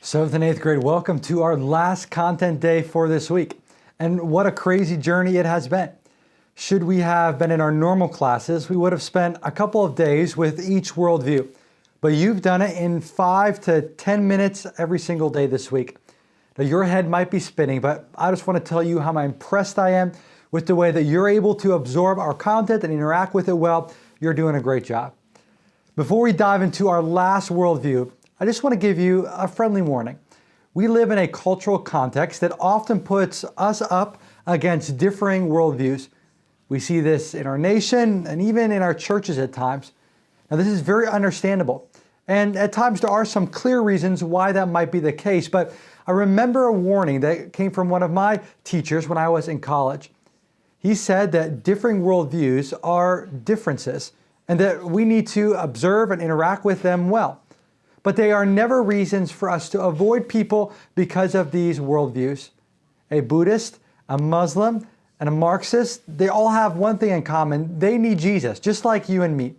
7th and 8th grade, welcome to our last content day for this week. And what a crazy journey it has been. Should we have been in our normal classes, we would have spent a couple of days with each worldview. But you've done it in 5 to 10 minutes every single day this week. Now your head might be spinning, but I just want to tell you how impressed I am with the way that you're able to absorb our content and interact with it well. You're doing a great job. Before we dive into our last worldview, I just want to give you a friendly warning. We live in a cultural context that often puts us up against differing worldviews. We see this in our nation and even in our churches at times. Now this is very understandable. And at times there are some clear reasons why that might be the case, but I remember a warning that came from one of my teachers when I was in college. He said that differing worldviews are differences and that we need to observe and interact with them well. But they are never reasons for us to avoid people because of these worldviews. A Buddhist, a Muslim, and a Marxist, they all have one thing in common. They need Jesus, just like you and me.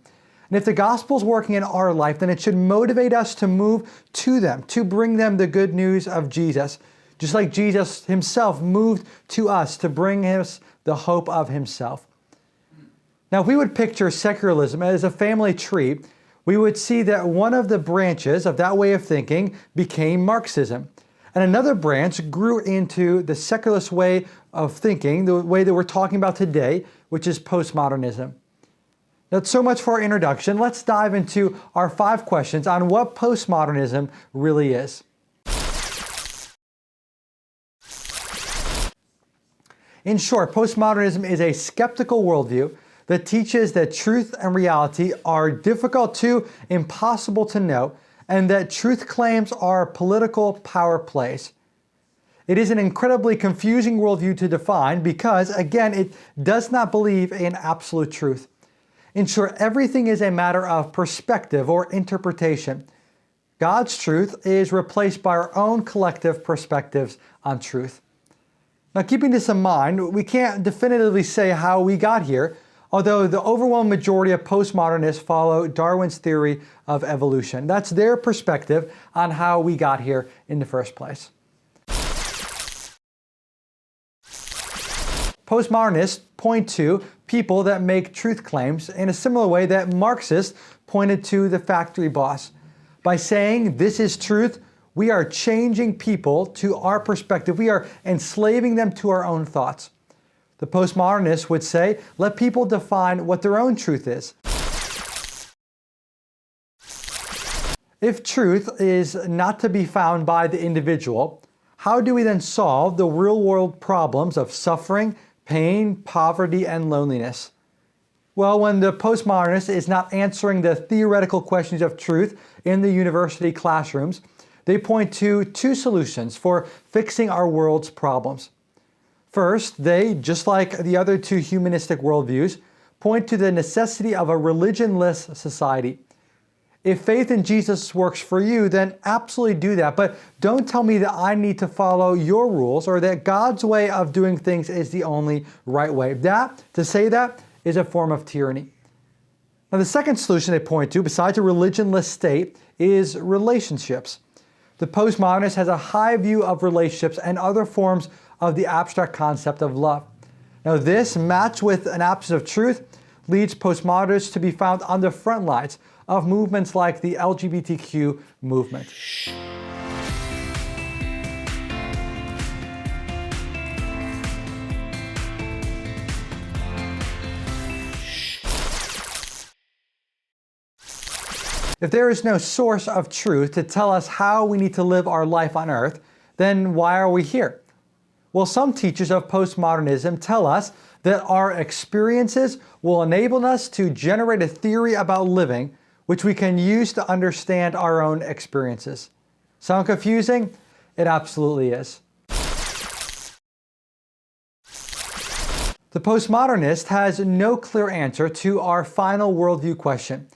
And if the gospel's working in our life, then it should motivate us to move to them, to bring them the good news of Jesus, just like Jesus himself moved to us to bring us the hope of himself. Now, if we would picture secularism as a family tree, we would see that one of the branches of that way of thinking became Marxism. And another branch grew into the secularist way of thinking, the way that we're talking about today, which is postmodernism. That's so much for our introduction. Let's dive into our 5 questions on what postmodernism really is. In short, postmodernism is a skeptical worldview that teaches that truth and reality are difficult to, impossible to know, and that truth claims are political power plays. It is an incredibly confusing worldview to define because, again, it does not believe in absolute truth. In short, everything is a matter of perspective or interpretation. God's truth is replaced by our own collective perspectives on truth. Now, keeping this in mind, we can't definitively say how we got here, although the overwhelming majority of postmodernists follow Darwin's theory of evolution. That's their perspective on how we got here in the first place. Postmodernists point to people that make truth claims in a similar way that Marxists pointed to the factory boss. By saying this is truth, we are changing people to our perspective. We are enslaving them to our own thoughts. The postmodernists would say, let people define what their own truth is. If truth is not to be found by the individual, how do we then solve the real-world problems of suffering, pain, poverty, and loneliness? Well, when the postmodernist is not answering the theoretical questions of truth in the university classrooms, they point to 2 solutions for fixing our world's problems. First, they, just like the other 2 humanistic worldviews, point to the necessity of a religionless society. If faith in Jesus works for you, then absolutely do that. But don't tell me that I need to follow your rules or that God's way of doing things is the only right way. To say that is a form of tyranny. Now, the second solution they point to, besides a religionless state, is relationships. The postmodernist has a high view of relationships and other forms of the abstract concept of love. Now this, matched with an absence of truth, leads postmodernists to be found on the front lines of movements like the LGBTQ movement. If there is no source of truth to tell us how we need to live our life on earth, then why are we here? Well, some teachers of postmodernism tell us that our experiences will enable us to generate a theory about living, which we can use to understand our own experiences. Sound confusing? It absolutely is. The postmodernist has no clear answer to our final worldview question.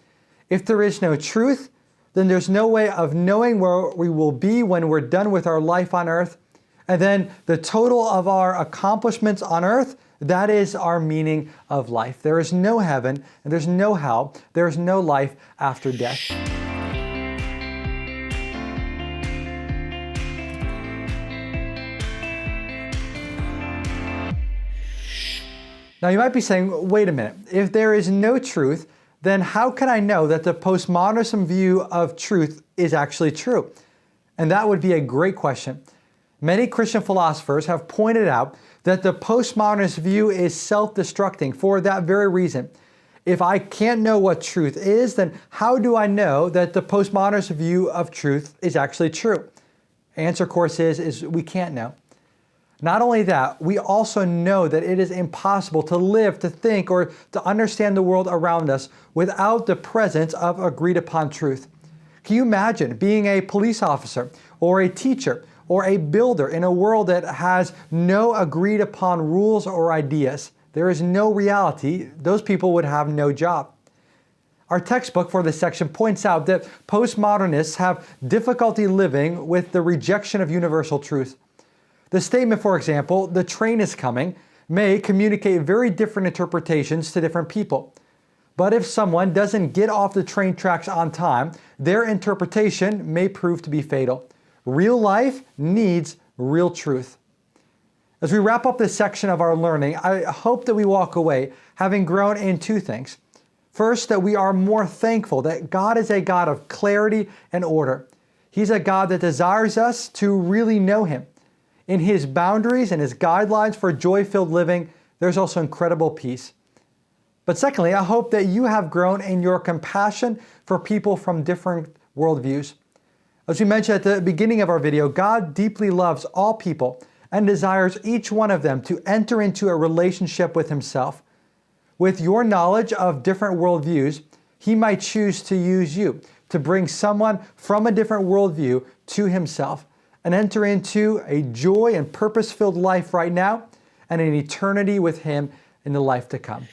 If there is no truth, then there's no way of knowing where we will be when we're done with our life on earth. And then the total of our accomplishments on earth, that is our meaning of life. There is no heaven, and there's no hell. There is no life after death. Now you might be saying, wait a minute, if there is no truth, then how can I know that the postmodernism view of truth is actually true? And that would be a great question. Many Christian philosophers have pointed out that the postmodernist view is self-destructing for that very reason. If I can't know what truth is, then how do I know that the postmodernist view of truth is actually true? Answer, of course, is we can't know. Not only that, we also know that it is impossible to live, to think, or to understand the world around us without the presence of agreed upon truth. Can you imagine being a police officer or a teacher or a builder in a world that has no agreed upon rules or ideas? There is no reality. Those people would have no job. Our textbook for this section points out that postmodernists have difficulty living with the rejection of universal truth. The statement, for example, "the train is coming," may communicate very different interpretations to different people. But if someone doesn't get off the train tracks on time, their interpretation may prove to be fatal. Real life needs real truth. As we wrap up this section of our learning, I hope that we walk away having grown in two things. First, that we are more thankful that God is a God of clarity and order. He's a God that desires us to really know Him. In His boundaries and His guidelines for joy-filled living, there's also incredible peace. But secondly, I hope that you have grown in your compassion for people from different worldviews. As we mentioned at the beginning of our video, God deeply loves all people and desires each one of them to enter into a relationship with Himself. With your knowledge of different worldviews, He might choose to use you to bring someone from a different worldview to Himself and enter into a joy and purpose-filled life right now and an eternity with Him in the life to come.